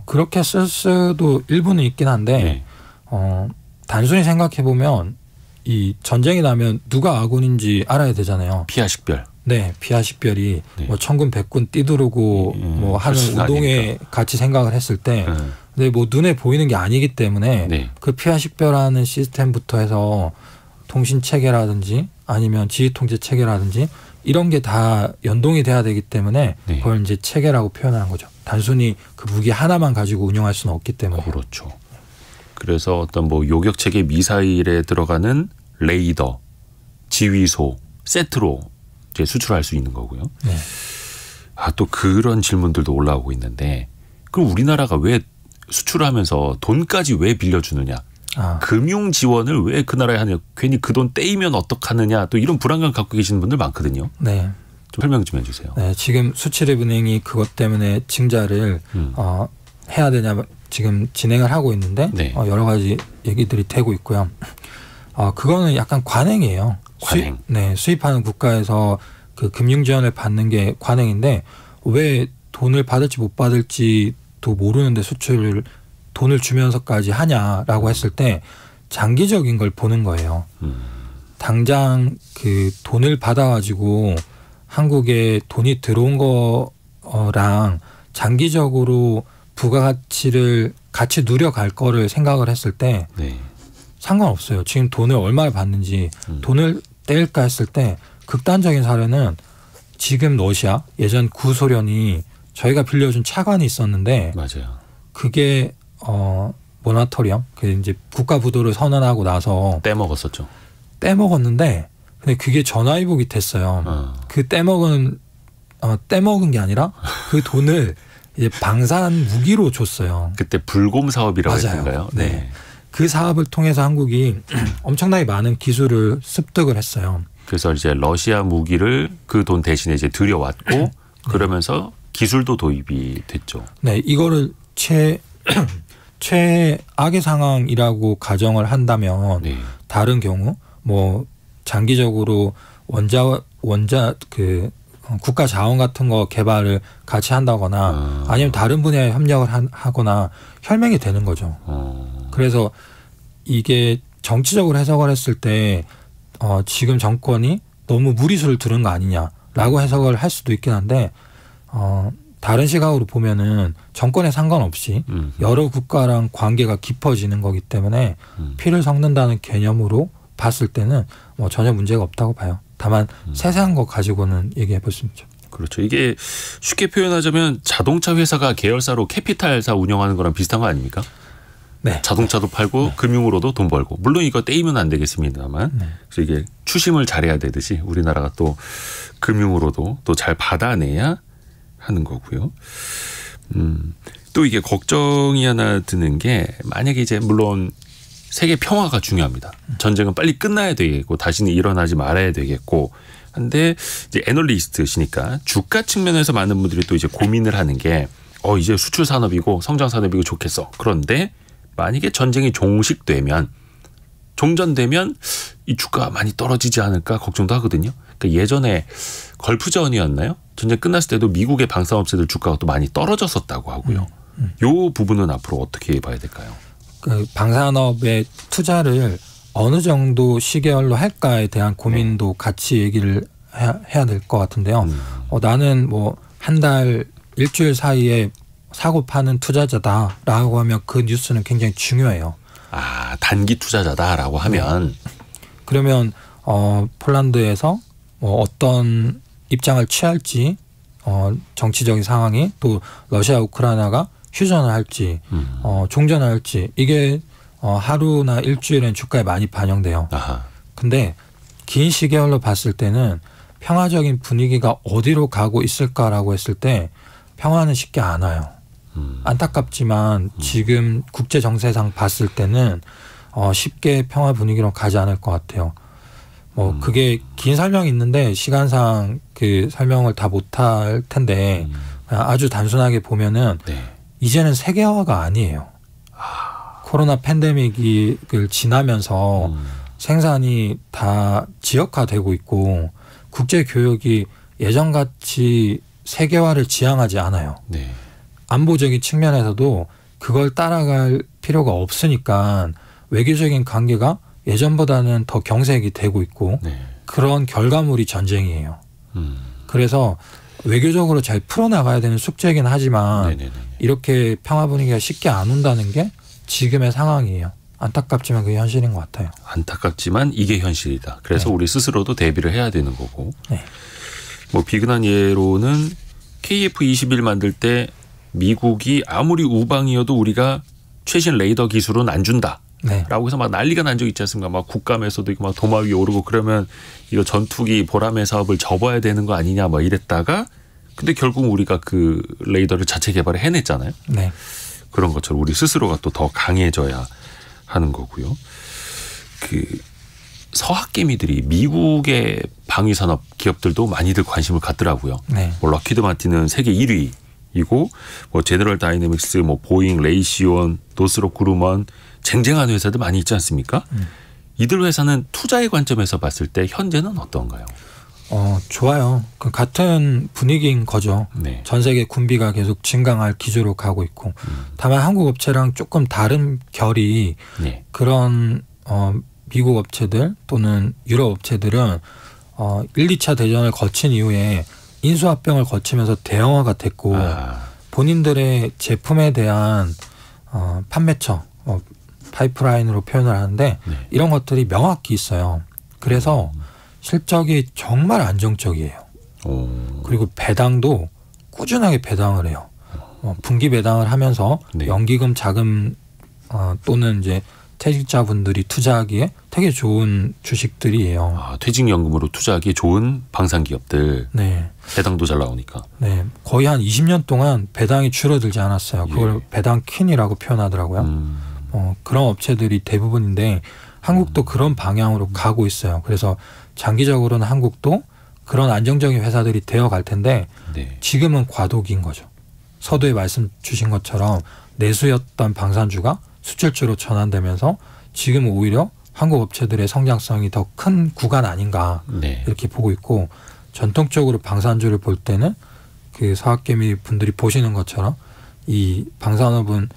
그렇게 쓸 수도 일부는 있긴 한데 네. 단순히 생각해 보면 이 전쟁이 나면 누가 아군인지 알아야 되잖아요. 피하 식별. 네, 피하 식별이 네. 뭐 천군 백군 뛰두르고 뭐 하는 우동에 같이 생각을 했을 때, 근데 뭐 눈에 보이는 게 아니기 때문에 네. 그 피하 식별하는 시스템부터 해서 통신 체계라든지 아니면 지휘 통제 체계라든지 이런 게 다 연동이 돼야 되기 때문에 네. 그걸 이제 체계라고 표현하는 거죠. 단순히 그 무기 하나만 가지고 운용할 수는 없기 때문에. 그렇죠. 그래서 어떤 뭐 요격 체계 미사일에 들어가는 레이더, 지휘소 세트로 이제 수출할 수 있는 거고요. 네. 또 그런 질문들도 올라오고 있는데 그럼 우리나라가 왜 수출하면서 돈까지 왜 빌려주느냐? 금융 지원을 왜 그 나라에 하냐? 괜히 그 돈 떼이면 어떡하느냐? 또 이런 불안감 갖고 계시는 분들 많거든요. 네. 좀 설명 좀 해주세요. 네, 지금 수출입은행이 그것 때문에 증자를 해야 되냐 지금 진행을 하고 있는데 네. 여러 가지 얘기들이 되고 있고요. 그거는 약간 관행이에요. 관행. 수입하는 국가에서 그 금융 지원을 받는 게 관행인데 왜 돈을 받을지 못 받을지도 모르는데 수출을 돈을 주면서까지 하냐라고 했을 때 장기적인 걸 보는 거예요. 당장 그 돈을 받아가지고 한국에 돈이 들어온 거랑 장기적으로 부가가치를 같이 누려갈 거를 생각을 했을 때 네. 상관없어요. 지금 돈을 얼마를 받는지 돈을 떼일까 했을 때 극단적인 사례는 지금 러시아 예전 구소련이 저희가 빌려준 차관이 있었는데 맞아요. 그게 모나토리엄 그 이제 국가 부도를 선언하고 나서 떼먹었었죠. 떼먹었는데 근데 그게 전화위복이 됐어요. 그 떼먹은 게 아니라 그 돈을 이제 방산 무기로 줬어요. 그때 불곰 사업이라고 맞아요. 했던가요? 네. 그 사업을 통해서 한국이 엄청나게 많은 기술을 습득을 했어요. 그래서 이제 러시아 무기를 그 돈 대신에 이제 들여왔고 그러면서 기술도 도입이 됐죠. 네, 이거를 최악의 상황이라고 가정을 한다면 네. 다른 경우 뭐 장기적으로 원자 그 국가 자원 같은 거 개발을 같이 한다거나 아니면 다른 분야에 협력을 하거나 혈맹이 되는 거죠. 그래서 이게 정치적으로 해석을 했을 때 지금 정권이 너무 무리수를 두른 거 아니냐라고 해석을 할 수도 있긴 한데 다른 시각으로 보면은 정권에 상관없이 여러 국가랑 관계가 깊어지는 거기 때문에 피를 섞는다는 개념으로 봤을 때는 뭐 전혀 문제가 없다고 봐요. 다만 세세한 거 가지고는 얘기해 볼 수 있죠. 그렇죠. 이게 쉽게 표현하자면 자동차 회사가 계열사로 캐피탈사 운영하는 거랑 비슷한 거 아닙니까? 네. 자동차도 팔고 네. 금융으로도 돈 벌고 물론 이거 떼이면 안 되겠습니다만 네. 그래서 이게 추심을 잘해야 되듯이 우리나라가 또 금융으로도 또 잘 받아내야 하는 거고요. 또 이게 걱정이 하나 드는 게 만약에 이제 물론 세계 평화가 중요합니다. 전쟁은 빨리 끝나야 되겠고 다시는 일어나지 말아야 되겠고 한데 이제 애널리스트시니까 주가 측면에서 많은 분들이 또 이제 고민을 하는 게 이제 수출 산업이고 성장 산업이고 좋겠어. 그런데 만약에 전쟁이 종식되면 종전되면 이 주가가 많이 떨어지지 않을까 걱정도 하거든요. 그러니까 예전에 걸프전이었나요? 전쟁 끝났을 때도 미국의 방산업체들 주가가 또 많이 떨어졌었다고 하고요. 이 부분은 앞으로 어떻게 봐야 될까요? 그 방산업의 투자를 어느 정도 시계열로 할까에 대한 고민도 같이 얘기를 해야 될 것 같은데요. 나는 뭐 한 달 일주일 사이에 사고 파는 투자자다라고 하면 그 뉴스는 굉장히 중요해요. 단기 투자자다라고 하면 그러면 폴란드에서 뭐 어떤 입장을 취할지 정치적인 상황이 또 러시아 우크라이나가 휴전을 할지 종전을 할지 이게 하루나 일주일엔 주가에 많이 반영돼요. 근데 긴 시계열로 봤을 때는 평화적인 분위기가 어디로 가고 있을까라고 했을 때 평화는 쉽게 안 와요. 안타깝지만 지금 국제 정세상 봤을 때는 쉽게 평화 분위기로 가지 않을 것 같아요. 뭐 그게 긴 설명이 있는데 시간상 그 설명을 다 못할 텐데 아주 단순하게 보면은 이제는 세계화가 아니에요. 코로나 팬데믹을 지나면서 생산이 다 지역화되고 있고 국제 교역이 예전같이 세계화를 지향하지 않아요. 네. 안보적인 측면에서도 그걸 따라갈 필요가 없으니까 외교적인 관계가 예전보다는 더 경색이 되고 있고 네. 그런 결과물이 전쟁이에요. 그래서 외교적으로 잘 풀어나가야 되는 숙제이긴 하지만 네네네. 이렇게 평화 분위기가 쉽게 안 온다는 게 지금의 상황이에요. 안타깝지만 그게 현실인 것 같아요. 안타깝지만 이게 현실이다. 그래서 네. 우리 스스로도 대비를 해야 되는 거고. 네. 뭐 비근한 예로는 KF-21 만들 때 미국이 아무리 우방이어도 우리가 최신 레이더 기술은 안 준다. 네. 라고 해서 막 난리가 난 적 있지 않습니까? 막 국감에서도 막 도마 위에 오르고 그러면 이거 전투기 보라매 사업을 접어야 되는 거 아니냐 막 이랬다가 근데 결국 우리가 그 레이더를 자체 개발을 해냈잖아요. 네. 그런 것처럼 우리 스스로가 또 더 강해져야 하는 거고요. 그 서학개미들이 미국의 방위산업 기업들도 많이들 관심을 갖더라고요. 네. 뭐 럭히드 마틴은 세계 1위이고 뭐 제너럴 다이내믹스, 뭐 보잉, 레이시온, 노스롭 그루먼 쟁쟁한 회사들 많이 있지 않습니까? 이들 회사는 투자의 관점에서 봤을 때 현재는 어떤가요? 좋아요. 그 같은 분위기인 거죠. 네. 전 세계 군비가 계속 증강할 기조로 가고 있고 다만 한국 업체랑 조금 다른 결이 네. 그런 미국 업체들 또는 유럽 업체들은 1, 2차 대전을 거친 이후에 인수합병을 거치면서 대형화가 됐고 본인들의 제품에 대한 판매처 파이프라인으로 표현을 하는데 네. 이런 것들이 명확히 있어요. 그래서 실적이 정말 안정적이에요. 그리고 배당도 꾸준하게 배당을 해요. 분기 배당을 하면서 네. 연기금 자금 또는 이제 퇴직자분들이 투자하기에 되게 좋은 주식들이에요. 퇴직연금으로 투자하기 좋은 방산기업들. 네. 배당도 잘 나오니까. 네. 거의 한 20년 동안 배당이 줄어들지 않았어요. 그걸 예. 배당 퀸이라고 표현하더라고요. 그런 업체들이 대부분인데 한국도 그런 방향으로 가고 있어요. 그래서 장기적으로는 한국도 그런 안정적인 회사들이 되어갈 텐데 네. 지금은 과도기인 거죠. 서두에 말씀 주신 것처럼 내수였던 방산주가 수출주로 전환되면서 지금은 오히려 한국 업체들의 성장성이 더 큰 구간 아닌가 네. 이렇게 보고 있고 전통적으로 방산주를 볼 때는 그 서학개미 분들이 보시는 것처럼 이 방산업은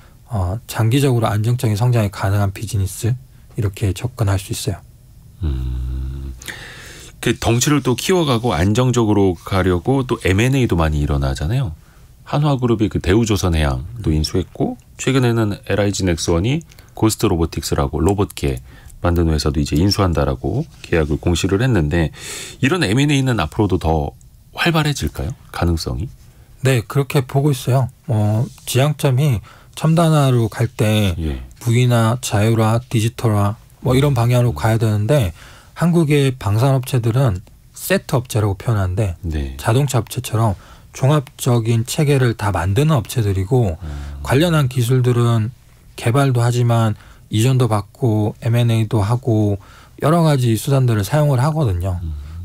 장기적으로 안정적인 성장이 가능한 비즈니스 이렇게 접근할 수 있어요. 그 덩치를 또 키워가고 안정적으로 가려고 또 M&A도 많이 일어나잖아요. 한화그룹이 그 대우조선해양도 인수했고 최근에는 LIG 넥스원이 고스트 로보틱스라고 로봇계 만드는 회사도 이제 인수한다라고 계약을 공시를 했는데 이런 M&A는 앞으로도 더 활발해질까요? 가능성이? 네, 그렇게 보고 있어요. 지향점이 첨단화로 갈 때 예. 무기나 자율화, 디지털화 뭐 이런 방향으로 가야 되는데 한국의 방산업체들은 세트 업체라고 표현하는데 네. 자동차 업체처럼 종합적인 체계를 다 만드는 업체들이고 관련한 기술들은 개발도 하지만 이전도 받고 M&A도 하고 여러 가지 수단들을 사용을 하거든요.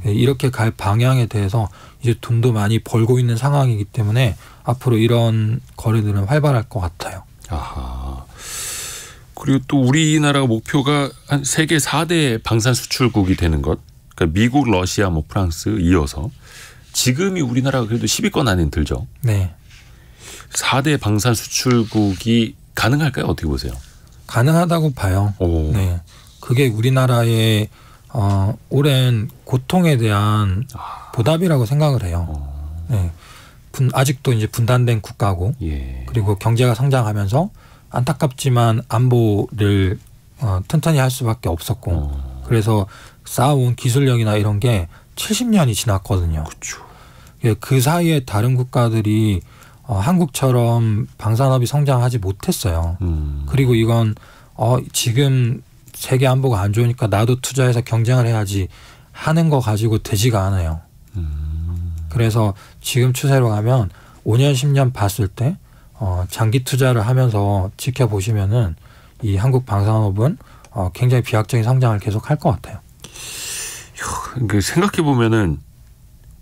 이렇게 갈 방향에 대해서 이제 돈도 많이 벌고 있는 상황이기 때문에 앞으로 이런 거래들은 활발할 것 같아요. 아하. 그리고 또 우리나라가 목표가 한 세계 4대 방산 수출국이 되는 것. 그러니까 미국, 러시아, 뭐 프랑스 이어서 지금이 우리나라가 그래도 10위권 안에 들죠. 네. 4대 방산 수출국이 가능할까요? 어떻게 보세요? 가능하다고 봐요. 오. 네. 그게 우리나라의 오랜 고통에 대한 보답이라고 생각을 해요. 네. 아직도 이제 분단된 국가고 예. 그리고 경제가 성장하면서 안타깝지만 안보를 튼튼히 할 수밖에 없었고 그래서 쌓아온 기술력이나 이런 게 70년이 지났거든요. 그렇죠. 그 사이에 다른 국가들이 한국처럼 방산업이 성장하지 못했어요. 그리고 이건 지금 세계 안보가 안 좋으니까 나도 투자해서 경쟁을 해야지 하는 거 가지고 되지가 않아요. 그래서 지금 추세로 가면 5년 10년 봤을 때 장기 투자를 하면서 지켜보시면은 이 한국 방산업은 굉장히 비약적인 성장을 계속 할 것 같아요. 생각해 보면은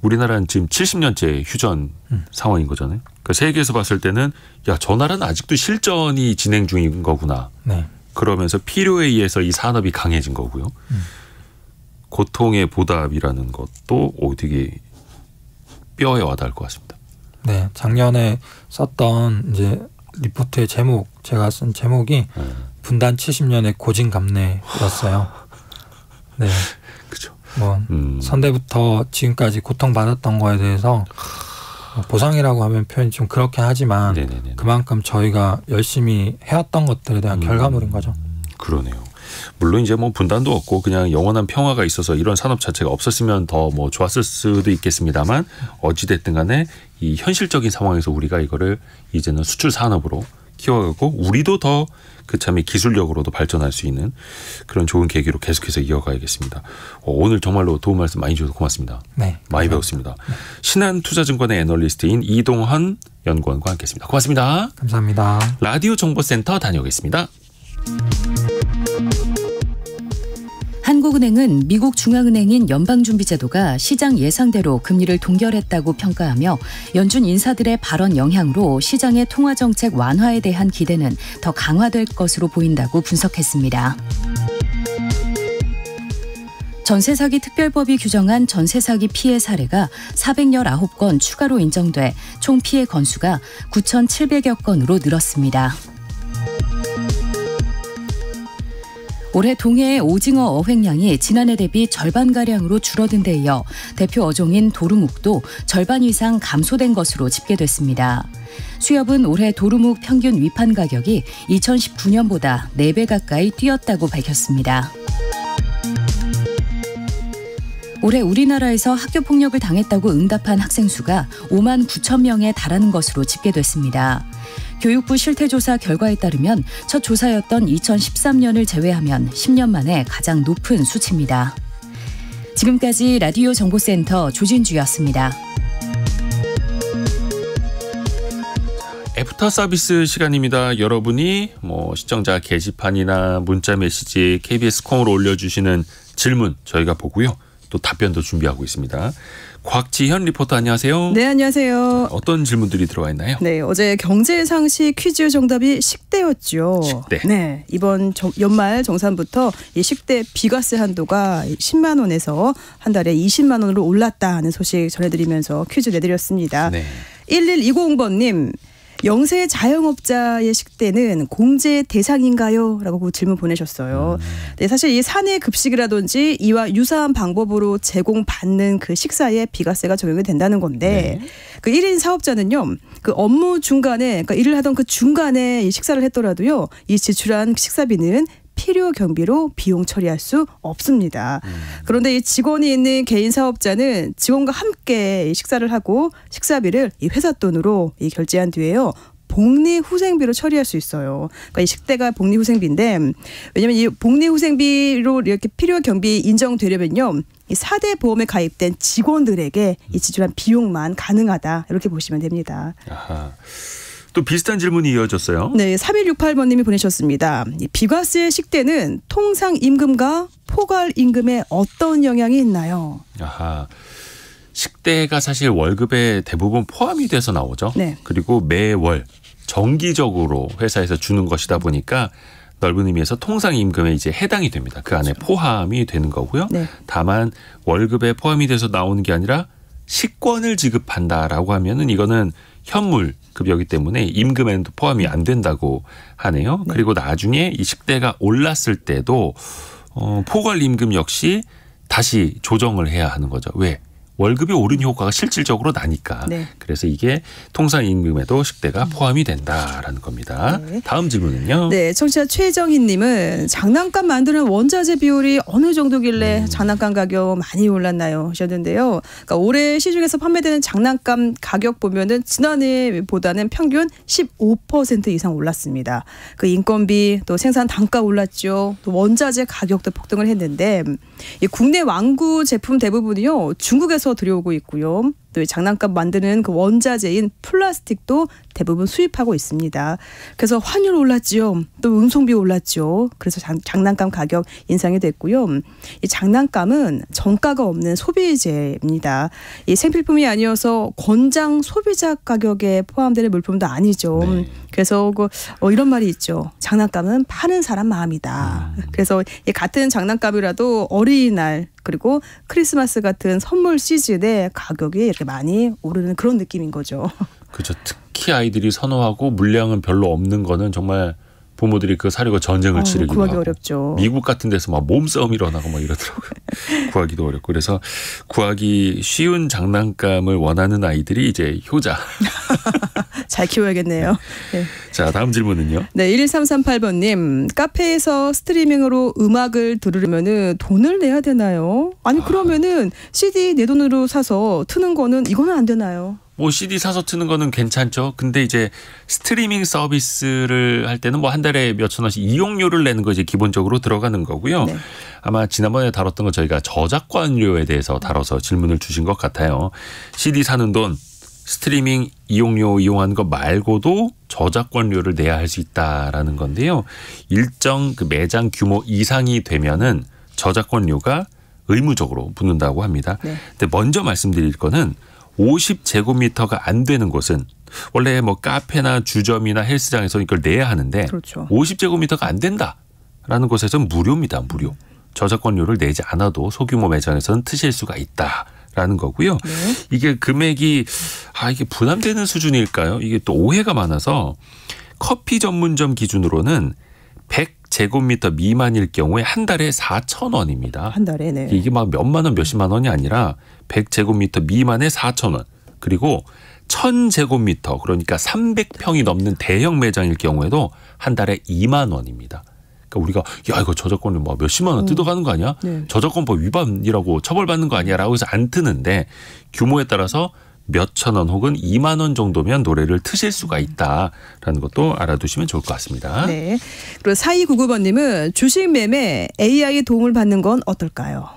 우리나라는 지금 70년째 휴전 상황인 거잖아요. 그러니까 세계에서 봤을 때는 야, 저 나라는 아직도 실전이 진행 중인 거구나. 네. 그러면서 필요에 의해서 이 산업이 강해진 거고요. 고통의 보답이라는 것도 되게 뼈에 와닿을 것 같습니다. 네, 작년에 썼던 이제 리포트의 제목, 제가 쓴 제목이 분단 70년의 고진감래였어요. 네, 그죠. 뭐 선대부터 지금까지 고통받았던 거에 대해서 보상이라고 하면 표현이 좀 그렇긴 하지만 네네네. 그만큼 저희가 열심히 해왔던 것들에 대한 결과물인 거죠. 그러네요. 물론 이제 뭐 분단도 없고 그냥 영원한 평화가 있어서 이런 산업 자체가 없었으면 더 뭐 좋았을 수도 있겠습니다만 어찌됐든 간에 이 현실적인 상황에서 우리가 이거를 이제는 수출 산업으로 키워가고 우리도 더 그참에 기술력으로도 발전할 수 있는 그런 좋은 계기로 계속해서 이어가야겠습니다. 오늘 정말로 도움 말씀 많이 주셔서 고맙습니다. 네, 많이 배웠습니다. 신한투자증권의 애널리스트인 이동헌 연구원과 함께했습니다. 고맙습니다. 감사합니다. 라디오 정보센터 다녀오겠습니다. 한국은행은 미국 중앙은행인 연방준비제도가 시장 예상대로 금리를 동결했다고 평가하며 연준 인사들의 발언 영향으로 시장의 통화정책 완화에 대한 기대는 더 강화될 것으로 보인다고 분석했습니다. 전세사기 특별법이 규정한 전세사기 피해 사례가 419건 추가로 인정돼 총 피해 건수가 9,700여 건으로 늘었습니다. 올해 동해의 오징어 어획량이 지난해 대비 절반가량으로 줄어든 데 이어 대표 어종인 도루묵도 절반 이상 감소된 것으로 집계됐습니다. 수협은 올해 도루묵 평균 위판 가격이 2019년보다 4배 가까이 뛰었다고 밝혔습니다. 올해 우리나라에서 학교폭력을 당했다고 응답한 학생 수가 5만 9천 명에 달하는 것으로 집계됐습니다. 교육부 실태조사 결과에 따르면 첫 조사였던 2013년을 제외하면 10년 만에 가장 높은 수치입니다. 지금까지 라디오 정보센터 조진주였습니다. 애프터 서비스 시간입니다. 여러분이 시청자 게시판이나 문자 메시지 KBS 콩으로 올려주시는 질문 저희가 보고요. 또 답변도 준비하고 있습니다. 곽지현 리포터 안녕하세요. 네, 안녕하세요. 어떤 질문들이 들어와 있나요? 네, 어제 경제상식 퀴즈 정답이 식대였죠. 식대. 네, 이번 연말 정산부터 이 식대 비과세 한도가 10만 원에서 한 달에 20만 원으로 올랐다는 소식 전해드리면서 퀴즈 내드렸습니다. 네. 1120번님. 영세 자영업자의 식대는 공제 대상인가요? 라고 질문 보내셨어요. 네, 사실 이 사내 급식이라든지 이와 유사한 방법으로 제공받는 그 식사에 비과세가 적용이 된다는 건데 네. 그 1인 사업자는요. 그 업무 중간에 그러니까 일을 하던 그 중간에 이 식사를 했더라도요. 이 지출한 식사비는 필요 경비로 비용 처리할 수 없습니다. 그런데 이 직원이 있는 개인 사업자는 직원과 함께 식사를 하고 식사비를 이 회사 돈으로 이 결제한 뒤에요. 복리후생비로 처리할 수 있어요. 그러니까 이 식대가 복리후생비인데 왜냐하면 이 복리후생비로 이렇게 필요 경비 인정되려면요. 이 4대 보험에 가입된 직원들에게 이 지출한 비용만 가능하다. 이렇게 보시면 됩니다. 아하. 또 비슷한 질문이 이어졌어요. 네, 3168번님이 보내셨습니다. 이 비과세 식대는 통상 임금과 포괄 임금에 어떤 영향이 있나요? 아하. 식대가 사실 월급에 대부분 포함이 돼서 나오죠. 네. 그리고 매월 정기적으로 회사에서 주는 것이다 보니까 넓은 의미에서 통상 임금에 이제 해당이 됩니다. 그 안에 포함이 되는 거고요. 네. 다만 월급에 포함이 돼서 나오는 게 아니라 식권을 지급한다라고 하면은 이거는 현물 급여이기 때문에 임금에는 포함이 안 된다고 하네요. 네. 그리고 나중에 이 식대가 올랐을 때도 포괄 임금 역시 다시 조정을 해야 하는 거죠. 왜? 월급이 오른 효과가 실질적으로 나니까. 네. 그래서 이게 통상 임금에도 식대가 포함이 된다라는 겁니다. 네. 다음 질문은요. 네, 청취자 최정희님은 장난감 만드는 원자재 비율이 어느 정도길래 장난감 가격 많이 올랐나요? 하셨는데요. 그러니까 올해 시중에서 판매되는 장난감 가격 보면은 지난해보다는 평균 15% 이상 올랐습니다. 그 인건비 또 생산 단가 올랐죠. 또 원자재 가격도 폭등을 했는데 이 국내 완구 제품 대부분이요 중국에서 들여오고 있고요. 또 장난감 만드는 그 원자재인 플라스틱도 대부분 수입하고 있습니다. 그래서 환율 올랐지요. 또 운송비 올랐죠. 그래서 장난감 가격 인상이 됐고요. 이 장난감은 정가가 없는 소비재입니다. 이 생필품이 아니어서 권장 소비자 가격에 포함되는 물품도 아니죠. 네. 그래서 이런 말이 있죠. 장난감은 파는 사람 마음이다. 그래서 이 같은 장난감이라도 어린이날 그리고 크리스마스 같은 선물 시즌에 가격이 이렇게 많이 오르는 그런 느낌인 거죠. 그렇죠. 특히 아이들이 선호하고 물량은 별로 없는 거는 정말 부모들이 그 사려고 전쟁을 치르기도 구하기 하고. 어렵죠. 미국 같은 데서 막 몸싸움 일어나고 막 이러더라고요. 구하기도 어렵고. 그래서 구하기 쉬운 장난감을 원하는 아이들이 이제 효자. 잘 키워야겠네요. 네. 자, 다음 질문은요. 네, 11338번님. 카페에서 스트리밍으로 음악을 들으려면 돈을 내야 되나요? 아니 그러면은 CD 내 돈으로 사서 트는 거는 이거는 안 되나요? 뭐 CD 사서 트는 거는 괜찮죠. 근데 이제 스트리밍 서비스를 할 때는 뭐 한 달에 몇천 원씩 이용료를 내는 거 이제 기본적으로 들어가는 거고요. 네. 아마 지난번에 다뤘던 거 저희가 저작권료에 대해서 다뤄서 질문을 주신 것 같아요. CD 사는 돈, 스트리밍 이용료 이용하는 거 말고도 저작권료를 내야 할 수 있다라는 건데요. 일정 그 매장 규모 이상이 되면은 저작권료가 의무적으로 붙는다고 합니다. 네. 근데 먼저 말씀드릴 거는 50제곱미터가 안 되는 곳은 원래 뭐 카페나 주점이나 헬스장에서 이걸 내야 하는데 그렇죠. 50제곱미터가 안 된다라는 곳에서는 무료입니다. 무료. 저작권료를 내지 않아도 소규모 매장에서는 트실 수가 있다라는 거고요. 네. 이게 금액이 이게 부담되는 수준일까요? 이게 또 오해가 많아서 커피 전문점 기준으로는 100제곱미터 미만일 경우에 한 달에 4,000원입니다. 한 달에 네. 이게 막 몇만 원 몇십만 원이 아니라 100제곱미터 미만에 4,000원. 그리고 1,000제곱미터 그러니까 300평이 넘는 대형 매장일 경우에도 한 달에 2만 원입니다. 그러니까 우리가 야 이거 저작권료 뭐 몇십만 원 뜯어가는 거 아니야? 네. 저작권법 위반이라고 처벌받는 거 아니야? 라고 해서 안 트는데 규모에 따라서 몇천 원 혹은 2만 원 정도면 노래를 트실 수가 있다라는 것도 알아두시면 좋을 것 같습니다. 네. 그리고 4299번님은 주식 매매 AI의 도움을 받는 건 어떨까요?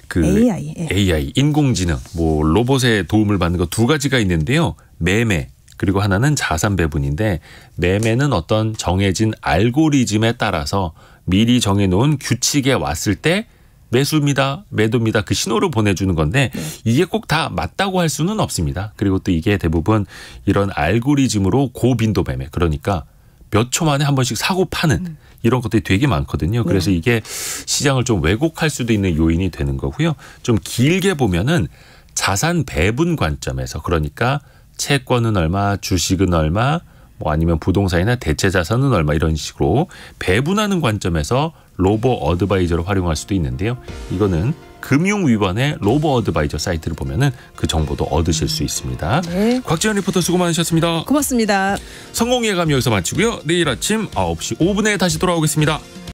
그 AI. 예. AI 인공지능 뭐 로봇의 도움을 받는 거 두 가지가 있는데요. 매매 그리고 하나는 자산 배분인데 매매는 어떤 정해진 알고리즘에 따라서 미리 정해놓은 규칙에 왔을 때 매수입니다, 매도입니다 그 신호를 보내주는 건데 이게 꼭 다 맞다고 할 수는 없습니다. 그리고 또 이게 대부분 이런 알고리즘으로 고빈도 매매 그러니까 몇 초 만에 한 번씩 사고 파는 이런 것들이 되게 많거든요. 그래서 이게 시장을 좀 왜곡할 수도 있는 요인이 되는 거고요. 좀 길게 보면은 자산 배분 관점에서 그러니까 채권은 얼마, 주식은 얼마, 뭐 아니면 부동산이나 대체 자산은 얼마 이런 식으로 배분하는 관점에서 로보 어드바이저를 활용할 수도 있는데요. 이거는 금융위원회 로보 어드바이저 사이트를 보면은 그 정보도 얻으실 수 있습니다. 네. 곽지연 리포터 수고 많으셨습니다. 고맙습니다. 성공예감 여기서 마치고요. 내일 아침 9시 5분에 다시 돌아오겠습니다.